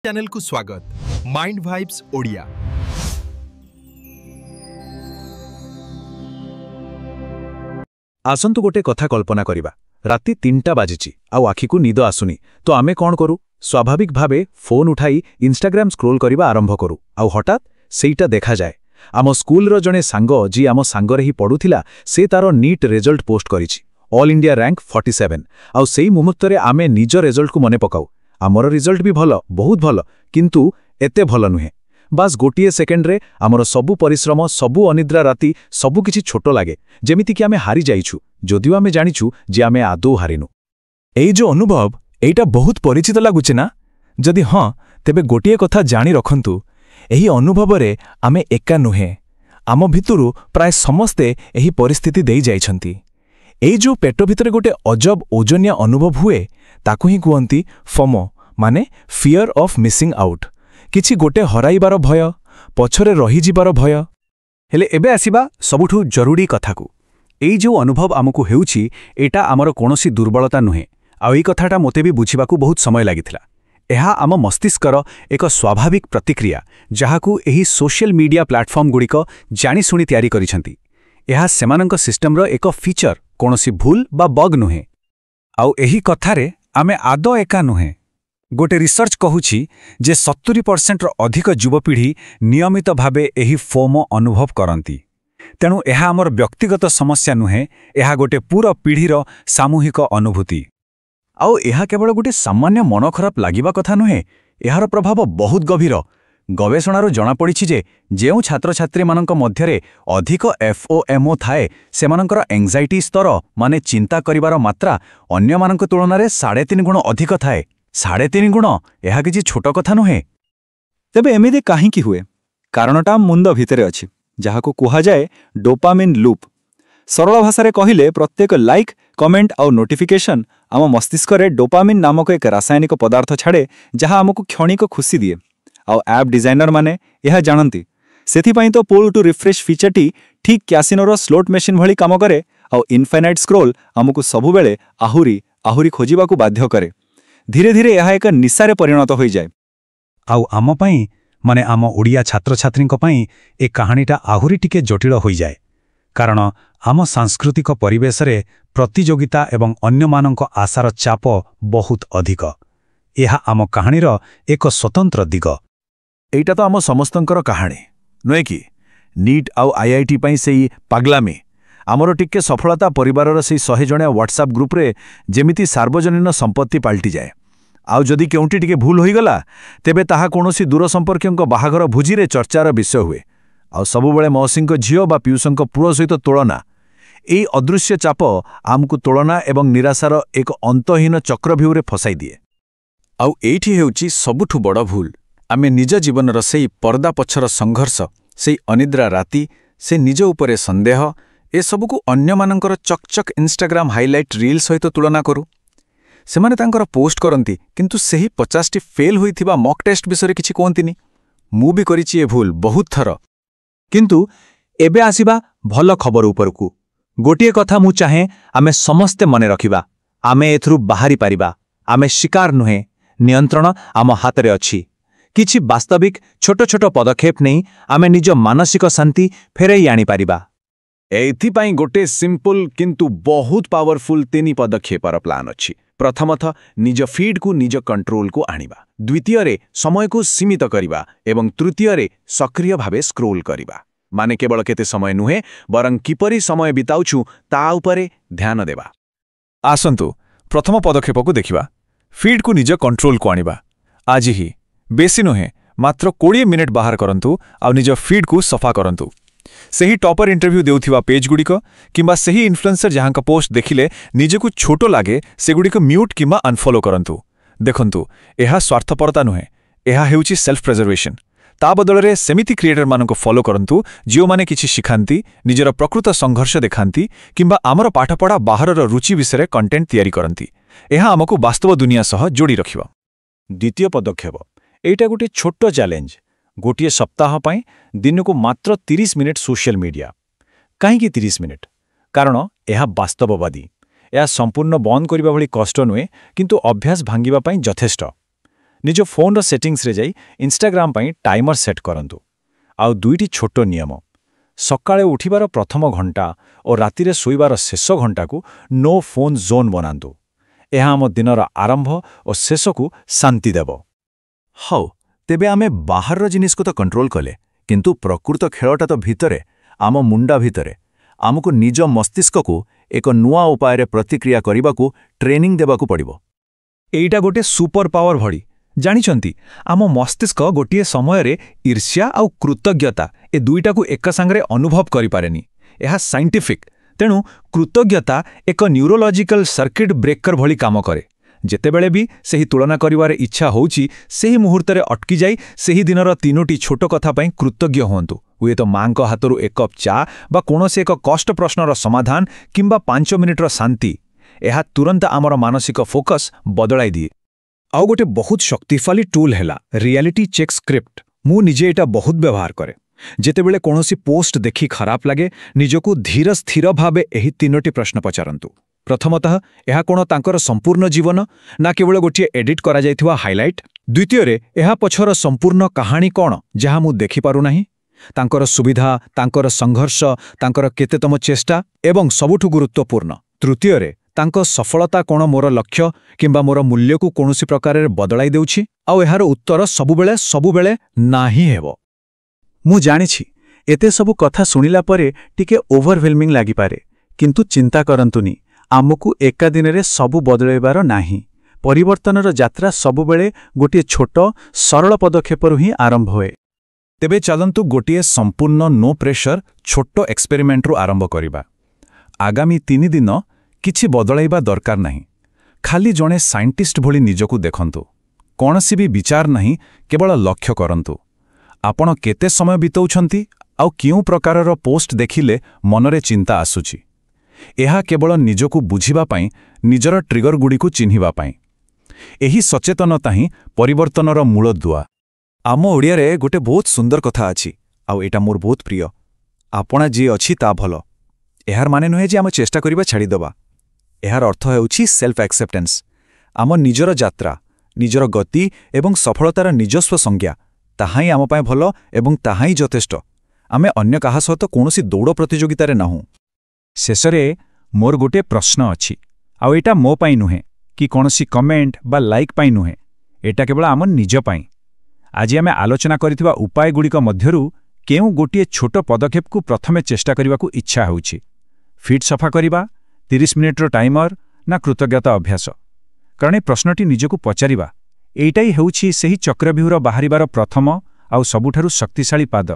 Channel को स्वागत mind vibes Odia. आसंतु गोटे कथा कल्पना करिबा। राति 3टा बाजिची आउ आखि को निद आसुनी तो आमे कोन करू? स्वाभाविक भावे फोन उठाई इंस्टाग्राम स्क्रोल करिबा आरंभ करू। आउ हठात सेइटा देखा जाए आम स्कूल रो जने सांगो जी आम सांगरे ही पढुथिला से तारो नीट रिजल्ट पोस्ट करिछि ऑल इंडिया रैंक 47। आउ सेई मुहूर्त रे आमे निज रिजल्ट को मने पकाऊ। आमर रिजल्ट भी भलो, बहुत भलो, किंतु एते भलो नुहे। बास गोटिए सेकेंड रे आमर सबु परिश्रम, सबु अनिद्रा राति, सबु किछि छोटो लागे, जेमिति कि आमे हारी जाइछु जदिও आमे जानिछु जे आमे आदौ हारिनु। एई जो अनुभव एइटा बहुत परिचित लागुचे ना? जदि हां तेबे गोटिए कथा जानि रखंतु, एही अनुभव रे आमे एका नुहे। आम भितरु प्राय समस्ते एही परिस्थिति देई जाइछंती। एई जो पेट भितरे गोटे अजब ओजनिया अनुभव हुए ताकु ही कुहंती फोमो, माने फियर ऑफ मिसिंग आउट। किछि गोटे हराइबार भय, पछरे रही जिबार भय। हेले एबे आसीबा सबुठु जरूरी कथाकू। एई जो अनुभव आमकु हेउछि एटा आमर कोनोसी दुर्बलता नुहे। आ एई कथाटा मोते भी बुझिबाकू बहुत समय लागिथिला। एहा आम मस्तिष्कर एक स्वाभाविक प्रतिक्रिया जहाकू एही सोशल मीडिया प्लेटफॉर्म गुड़िक जानी सुनी तैयारी करिसंती। एहा सेमानंक सिस्टमर एक फीचर, कोनोसी भूल बा बग नुहे। आउ एही कथारे आमे आदौ एका नुहे। गोटे रिसर्च कहूछि जे 70% अधिक युवपीढ़ी नियमित भावे एही फोमो अनुभव करंती। तेणु एहा आमर व्यक्तिगत समस्या नुहे, एहा गोटे पूरा पीढ़ीर सामूहिक अनुभूति। आउ एहा केवल गोटे सामान्य मन खराब लागिबा कथा नुहे, एहार प्रभाव बहुत गभीर। गवेषणारू जଣା पड़िछि जे जेउ छात्र छात्री मानक मध्यरे अधिक FOMO थाए सेमानकर एंजाइटी स्तर माने चिंता करिवार मात्रा अन्य मानक तुलनारे 3.5 गुण अधिक थाए। 3.5 गुण एहा किछि छोट कथा नुहे। तेबे एमिदे काहींकि हुए? कारणटा मुंड भितरे अछि, जाहाको कुहा जाए डोपामिन लूप। सरल भाषा रे कहिले प्रत्येक लाइक, कमेंट आउ नोटिफिकेशन आम मस्तिष्क रे डोपामिन नामक एक रासायनिक पदार्थ छाड़े जहा आमको क्षणिक खुशी दिए। आउ ऐप डिजाइनर माने यह जानती। सेथिपाई तो पुल टू रिफ्रेश फीचरटी ठीक कैसिनोर स्लोट मशीन भली काम करे। आउ इनफाइनाइट स्क्रोल आमको सबुबेले आहुरी आहुरी खोजिबाकू बाध्य करे। धीरे धीरे यह एक निशारे परिणत हो जाए। आउ आम पई माने आम ओडिया छात्र छात्रींक पई ए कहानीटा आहुरी टिके जटिल हो जाए। कारण आम सांस्कृतिक परिवेश रे प्रतियोगिता एवं अन्यमानंक आशार चाप बहुत अधिक। एहा आम कहानीर एक स्वतंत्र दिग। एइटा तो आम समस्तंकर कहानी नुहे कि? नीट आउ IIT पई सेई पागलामी आमर टिके सफलता परिवारर सेई 100 जणिया व्हाट्सएप ग्रुप रे जेमिति सार्वजनीन संपत्ति पाल्टी जाए। आउ जदि केउंटी टिके भूल होइगला तेबे ताहा कोनोसी दूर संपर्कियंक बाहागर भुजी रे चर्चार विषय हुए। आउ सबुबेले मौसींक झियो बा पियुसंक पुओ सहित तुलना। एई अदृश्य चाप आमकु तुलना एवं निराशार एक अंतहीन चक्रव्यूह रे फसाई दिए। आउ एइठी हेउची सबुठु बड़ भूल। आमे निज जीवनर सेई पर्दा पछर संघर्ष, सेई अनिद्रा राति, से निज उपरे संदेह, ए सबुकु अन्यमानंकर चकचक इंस्टाग्राम हाइलाइट रील सहित तुलना करू। सेमाने तांकर पोस्ट करंती किंतु सेही 50टी फेल होइथिबा मॉक टेस्ट विषय किछि कोहंतिनी। मु भी करिछि ए भूल बहुत थर। किंतु एबे आसीबा भल खबर उपरकू। गोटिए कथा मु चाहे आमे समस्ते मने रखिबा, आमे एथरु बाहरी पारिबा। आमे शिकार नुहे, नियंत्रण आम हातरे अछि। किछि वास्तविक छोट छोट पदक्षेप नहीं आमे निज मानसिक शांति फेरई आनी पारिबा। एथिपाई गोटे सिंपल किंतु बहुत पावरफुल 3 पदक्षेपर प्लान अछि। प्रथमतः निज फीड को निज कंट्रोल को आनिबा। द्वितीय रे समय को सीमित करिबा एवं तृतीय रे सक्रिय भावे स्क्रोल करिबा। माने केवल केते समय नुहे बरं किपरि समय बिताउछु ता उपरे ध्यान देबा। आसंतु प्रथम पदक्षेप को देखिबा। फीड को निज कंट्रोल को आनिबा। आज ही बेसी नुहे मात्र 20 मिनिट बाहर करंतु आ निज फीड को सफा करंतु। सही टॉपर इंटरव्यू देउथिबा पेज गुड़िक किंबा सही इन्फ्लुएंसर जहां का पोस्ट देखिले निजेकु छोटो लागे से गुड़िक म्यूट किंबा अनफॉलो करंतु। देखंतु एहा स्वार्थपरता नुहे, एहा हेउची सेल्फ प्रिजर्वेशन। ता बदलरे सेमिति क्रिएटर मानको फॉलो करंतु जियो माने किछि शिखांती, निजर प्रकृत संघर्ष देखांती किंबा आमर पाठपढ़ा बाहरर रुचि विषय कंटेंट तैयारी करंती। एहा आमको वास्तव दुनिया सह जोड़ी रखिबा। द्वितीय पदक्षेप एइटा गोटे छोटो चैलेंज। गोटिए सप्ताह पाई दिन को मात्र 30 मिनिट सोशल मीडिया। कहीं 30 मिनिट? कारण यह वास्तववादी। यह संपूर्ण बंद करने भली कष्ट नुहे, किंतु अभ्यास भांगिबा पाई यथेष्ट। ନିଜ ଫୋନ୍ର ସେଟିଂସରେ ଯାଇ ଇନଷ୍ଟାଗ୍ରାମ ପାଇଁ ଟାଇମର ସେଟ୍ କରନ୍ତୁ। ଆଉ 2ଟି ଛୋଟ ନିୟମ। ସକାଳେ ଉଠିବାର ପ୍ରଥମ ଘଣ୍ଟା ଓ ରାତିରେ ଶୋଇବାର ଶେଷ ଘଣ୍ଟାକୁ ନୋ ଫୋନ୍ ଜୋନ୍ ବନାନ୍ତୁ। ଏହା ଆମ ଦିନର ଆରମ୍ଭ ଓ ଶେଷକୁ ଶାନ୍ତି ଦେବ। ହଉ, ତେବେ ଆମେ ବାହାରର ଜିନିଷକୁ ତ କଣ୍ଟ୍ରୋଲ କଲେ, କିନ୍ତୁ ପ୍ରକୃତ ଖେଳଟା ତ ଭିତରେ, ଆମ ମୁଣ୍ଡା ଭିତରେ। ଆମକୁ ନିଜ ମସ୍ତିଷ୍କକୁ ଏକ ନୂଆ ଉପାୟରେ ପ୍ରତିକ୍ରିୟା କରିବାକୁ ଟ୍ରେନିଂ ଦେବାକୁ ପଡ଼ିବ। ଏଇଟା ଗୋଟେ ସୁପର ପାୱାର ଭଳି। ଜାଣିଛନ୍ତି, ଆମ ମସ୍ତିଷ୍କ ଗୋଟିଏ ସମୟରେ ଈର୍ଷ୍ୟା ଆଉ କୃତଜ୍ଞତା ଏ ଦୁଇଟାକୁ ଏକା ସାଙ୍ଗରେ ଅନୁଭବ କରିପାରେନି। ଏହା ସାଇଣ୍ଟିଫିକ୍। ତେଣୁ କୃତଜ୍ଞତା ଏକ ନ୍ୟୁରୋଲୋଜିକାଲ ସର୍କିଟ ବ୍ରେକର ଭଳି କାମ କରେ। ଯେତେବେଳେ ବି ସେହି ତୁଳନା କରିବାରେ ଇଚ୍ଛା ହେଉଛି, ସେହି ମୁହୂର୍ତ୍ତରେ ଅଟକି ଯାଇ ସେହି ଦିନର 3ଟି ଛୋଟ କଥା ପାଇଁ କୃତଜ୍ଞ ହୁଅନ୍ତୁ। ହୁଏତ ମାଙ୍କ ହାତରୁ 1 କପ୍ ଚା ବା କୌଣସି ଏକ କଷ୍ଟ ପ୍ରଶ୍ନର ସମାଧାନ କିମ୍ବା 5 ମିନିଟର ଶାନ୍ତି। ଏହା ତୁରନ୍ତ ଆମର ମାନସିକ ଫୋକସ୍ ବଦଳାଇ ଦିଏ। ଆଉ ଗୋଟେ ବହୁତ ଶକ୍ତିଶାଳୀ ଟୁଲ୍ ହେଲା ରିଆଲିଟି ଚେକ୍ ସ୍କ୍ରିପ୍ଟ। ମୁଁ ନିଜେ ଏଇଟା ବହୁତ ବ୍ୟବହାର କରେ। ଯେତେବେଳେ କୌଣସି ପୋଷ୍ଟ ଦେଖି ଖରାପ ଲାଗେ, ନିଜକୁ ଧୀର ସ୍ଥିର ଭାବେ ଏହି 3ଟି ପ୍ରଶ୍ନ ପଚାରନ୍ତୁ। ପ୍ରଥମତଃ, ଏହା କ'ଣ ତାଙ୍କର ସମ୍ପୂର୍ଣ୍ଣ ଜୀବନ, ନା କେବଳ ଗୋଟିଏ ଏଡିଟ୍ କରାଯାଇଥିବା ହାଇଲାଇଟ୍? ଦ୍ୱିତୀୟରେ, ଏହା ପଛର ସମ୍ପୂର୍ଣ୍ଣ କାହାଣୀ କ'ଣ ଯାହା ମୁଁ ଦେଖିପାରୁନାହିଁ? ତାଙ୍କର ସୁବିଧା, ତାଙ୍କର ସଂଘର୍ଷ, ତାଙ୍କର କେତେତମ ଚେଷ୍ଟା ଏବଂ ସବୁଠୁ ଗୁରୁତ୍ୱପୂର୍ଣ୍ଣ, ତୃତୀୟରେ, ତାଙ୍କ ସଫଳତା କ'ଣ ମୋର ଲକ୍ଷ୍ୟ କିମ୍ବା ମୋର ମୂଲ୍ୟକୁ କୌଣସି ପ୍ରକାରରେ ବଦଳାଇ ଦେଉଛି? ଆଉ ଏହାର ଉତ୍ତର ସବୁବେଳେ ନାହିଁ ହେବ। ମୁଁ ଜାଣିଛି, ଏତେ ସବୁ କଥା ଶୁଣିଲା ପରେ ଟିକେ ଓଭରୱେଲମିଂ ଲାଗିପାରେ, କିନ୍ତୁ ଚିନ୍ତା କରନ୍ତୁନି। ଆମକୁ ଏକା ଦିନରେ ସବୁ ବଦଳାଇବାର ନାହିଁ। ପରିବର୍ତ୍ତନର ଯାତ୍ରା ସବୁବେଳେ ଗୋଟିଏ ଛୋଟ ସରଳ ପଦକ୍ଷେପରୁ ହିଁ ଆରମ୍ଭ ହୁଏ। ତେବେ ଚାଲନ୍ତୁ ଗୋଟିଏ ସମ୍ପୂର୍ଣ୍ଣ ନୋ ପ୍ରେସର ଛୋଟ ଏକ୍ସପେରିମେଣ୍ଟରୁ ଆରମ୍ଭ କରିବା। ଆଗାମୀ 3 ଦିନ କିଛି ବଦଳାଇବା ଦରକାର ନାହିଁ। ଖାଲି ଜଣେ ସାଇଣ୍ଟିଷ୍ଟ ଭଳି ନିଜକୁ ଦେଖନ୍ତୁ। କୌଣସି ବି ବିଚାର ନାହିଁ, କେବଳ ଲକ୍ଷ୍ୟ କରନ୍ତୁ। ଆପଣ କେତେ ସମୟ ବିତାଉଛନ୍ତି ଆଉ କେଉଁ ପ୍ରକାରର ପୋଷ୍ଟ ଦେଖିଲେ ମନରେ ଚିନ୍ତା ଆସୁଛି? ଏହା କେବଳ ନିଜକୁ ବୁଝିବା ପାଇଁ, ନିଜର ଟ୍ରିଗରଗୁଡ଼ିକୁ ଚିହ୍ନିବା ପାଇଁ। ଏହି ସଚେତନତା ହିଁ ପରିବର୍ତ୍ତନର ମୂଳଦୁଆ। ଆମ ଓଡ଼ିଆରେ ଗୋଟେ ବହୁତ ସୁନ୍ଦର କଥା ଅଛି, ଆଉ ଏଇଟା ମୋର ବହୁତ ପ୍ରିୟ। ଆପଣା ଯିଏ ଅଛି ତା ଭଲ। ଏହାର ମାନେ ନୁହେଁ ଯେ ଆମେ ଚେଷ୍ଟା କରିବା ଛାଡ଼ିଦେବା। ଏହାର ଅର୍ଥ ହେଉଛି ସେଲ୍ଫ ଆକ୍ସେପ୍ଟାନ୍ସ। ଆମ ନିଜର ଯାତ୍ରା, ନିଜର ଗତି ଏବଂ ସଫଳତାର ନିଜସ୍ୱ ସଂଜ୍ଞା, ତାହା ହିଁ ଆମ ପାଇଁ ଭଲ ଏବଂ ତାହା ହିଁ ଯଥେଷ୍ଟ। ଆମେ ଅନ୍ୟ କାହା ସହିତ କୌଣସି ଦୌଡ଼ ପ୍ରତିଯୋଗିତାରେ ନାହୁଁ। ଶେଷରେ ମୋର ଗୋଟିଏ ପ୍ରଶ୍ନ ଅଛି, ଆଉ ଏଇଟା ମୋ ପାଇଁ ନୁହେଁ କି କୌଣସି କମେଣ୍ଟ ବା ଲାଇକ୍ ପାଇଁ ନୁହେଁ। ଏଇଟା କେବଳ ଆମ ନିଜ ପାଇଁ। ଆଜି ଆମେ ଆଲୋଚନା କରିଥିବା ଉପାୟଗୁଡ଼ିକ ମଧ୍ୟରୁ କେଉଁ ଗୋଟିଏ ଛୋଟ ପଦକ୍ଷେପକୁ ପ୍ରଥମେ ଚେଷ୍ଟା କରିବାକୁ ଇଚ୍ଛା ହେଉଛି? ଫିଟ୍ ସଫା କରିବା, 30 ମିନିଟର ଟାଇମର, ନା କୃତଜ୍ଞତା ଅଭ୍ୟାସ? କାରଣ ଏ ପ୍ରଶ୍ନଟି ନିଜକୁ ପଚାରିବା, ଏଇଟା ହିଁ ହେଉଛି ସେହି ଚକ୍ରବ୍ୟୂହର ବାହାରିବାର ପ୍ରଥମ ଆଉ ସବୁଠାରୁ ଶକ୍ତିଶାଳୀ ପାଦ।